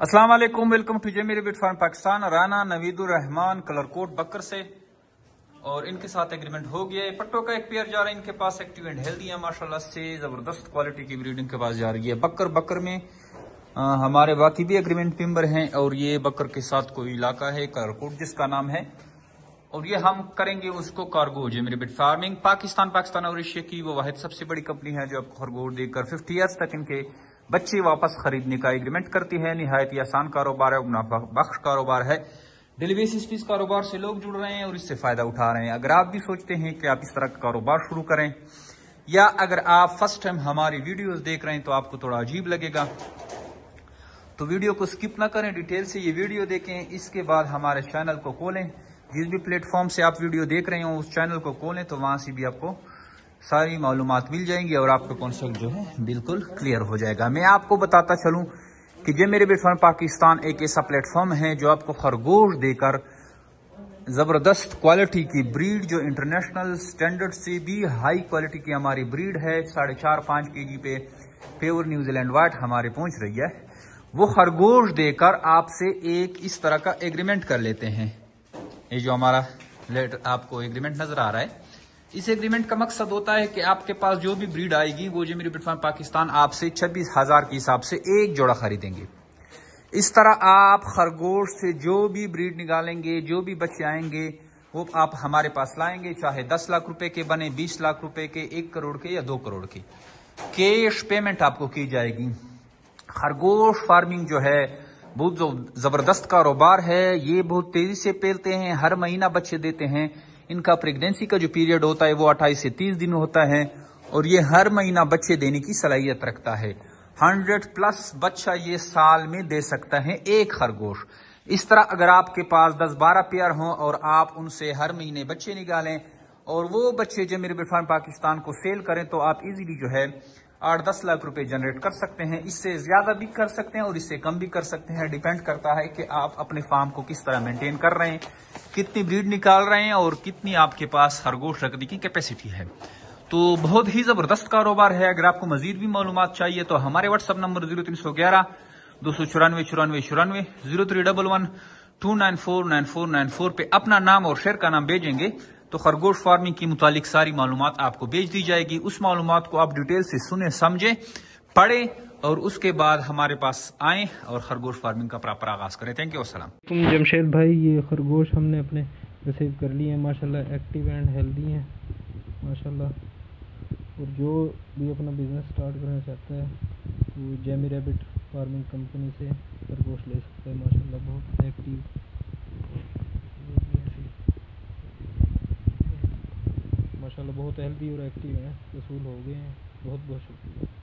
अस्सलाम वालेकुम, welcome to जे मेरे बिट फार्म पाकिस्तान। राना नवीदुर रहमान कलर कोट बकर से, और इनके साथ एग्रीमेंट हो गया है। पट्टों का एक पेयर जा रहा है इनके पास, एक्टिव एंड हेल्दी है माशाल्लाह से, जबरदस्त क्वालिटी की ब्रीड इनके पास जा रही है। बकर में हमारे बाकी भी एग्रीमेंट मेंबर हैं, और ये बकर के साथ कोई इलाका है कलर कोट जिसका नाम है, और ये हम करेंगे उसको कार्गो। जे मेरे बिट फार्मिंग पाकिस्तान और एशिया की वो वाहिद सबसे बड़ी कंपनी है जो आपको खरगोश देकर 50 ईयर्स तक इनके बच्चे वापस खरीदने का एग्रीमेंट करती है। निहायत ही आसान कारोबार है, मुनाफा बख्श कारोबार है। डेली बेसिस पे इस कारोबार से लोग जुड़ रहे हैं और इससे फायदा उठा रहे हैं। अगर आप भी सोचते हैं कि आप इस तरह का कारोबार शुरू करें, या अगर आप फर्स्ट टाइम हमारी वीडियोस देख रहे हैं तो आपको थोड़ा अजीब लगेगा, तो वीडियो को स्किप ना करें, डिटेल से ये वीडियो देखें। इसके बाद हमारे चैनल को खोलें, जिस भी प्लेटफॉर्म से आप वीडियो देख रहे हो उस चैनल को खोलें, तो वहां से भी आपको सारी मालूमात मिल जाएंगी और आपका कॉन्सेप्ट जो है बिल्कुल क्लियर हो जाएगा। मैं आपको बताता चलूं कि जे मेरे बिट फार्म पाकिस्तान एक ऐसा प्लेटफॉर्म है जो आपको खरगोश देकर जबरदस्त क्वालिटी की ब्रीड, जो इंटरनेशनल स्टैंडर्ड से भी हाई क्वालिटी की हमारी ब्रीड है, 4.5-5 kg पे प्योर न्यूजीलैंड व्हाइट हमारे पहुंच रही है, वो खरगोश देकर आपसे एक इस तरह का एग्रीमेंट कर लेते हैं। ये जो हमारा लेटर आपको एग्रीमेंट नजर आ रहा है, इस एग्रीमेंट का मकसद होता है कि आपके पास जो भी ब्रीड आएगी वो जे मेरे बिट फार्म पाकिस्तान आपसे 26,000 के हिसाब से एक जोड़ा खरीदेंगे। इस तरह आप खरगोश से जो भी ब्रीड निकालेंगे, जो भी बच्चे आएंगे, वो आप हमारे पास लाएंगे, चाहे 10 लाख रुपए के बने, 20 लाख रुपए के, 1 करोड़ के या 2 करोड़ के, कैश पेमेंट आपको की जाएगी। खरगोश फार्मिंग जो है बहुत जबरदस्त कारोबार है। ये बहुत तेजी से फैलते हैं, हर महीना बच्चे देते हैं। इनका प्रेगनेंसी का जो पीरियड होता है वो 28 से 30 दिन होता है, और ये हर महीना बच्चे देने की सलाहियत रखता है। 100+ बच्चा ये साल में दे सकता है एक खरगोश। इस तरह अगर आपके पास 10-12 पेयर हों और आप उनसे हर महीने बच्चे निकालें और वो बच्चे जो मेरे बिट फार्म पाकिस्तान को सेल करें, तो आप इजीली जो है 8-10 लाख रुपए जनरेट कर सकते हैं। इससे ज्यादा भी कर सकते हैं और इससे कम भी कर सकते हैं। डिपेंड करता है कि आप अपने फार्म को किस तरह मेंटेन कर रहे हैं, कितनी ब्रीड निकाल रहे हैं और कितनी आपके पास खरगोश रखने की कैपेसिटी है। तो बहुत ही जबरदस्त कारोबार है। अगर आपको मजीद भी मालूमात चाहिए तो हमारे व्हाट्सएप नंबर 0311 294 94 0311 294 9494 पे अपना नाम और शहर का नाम भेजेंगे तो खरगोश फार्मिंग की मुतालिक सारी मालूमात आपको भेज दी जाएगी। उस मालूमात को आप डिटेल से सुने, समझे, पढ़े, और उसके बाद हमारे पास आएँ और खरगोश फार्मिंग का प्रॉपर आगाज करें। थैंक यू, अस्सलाम। तुम जमशेद भाई, ये खरगोश हमने अपने रिसीव कर लिए हैं, माशाल्लाह एक्टिव एंड हेल्दी हैं माशाल्लाह। और जो भी अपना बिजनेस स्टार्ट करना चाहता है वो जेमी रैबिट फार्मिंग कंपनी से खरगोश ले सकता है माशाल्लाह। बहुत एक्टिव, माशाल्लाह बहुत हेल्दी और एक्टिव हैं, वसूल हो गए हैं। बहुत बहुत शुक्रिया।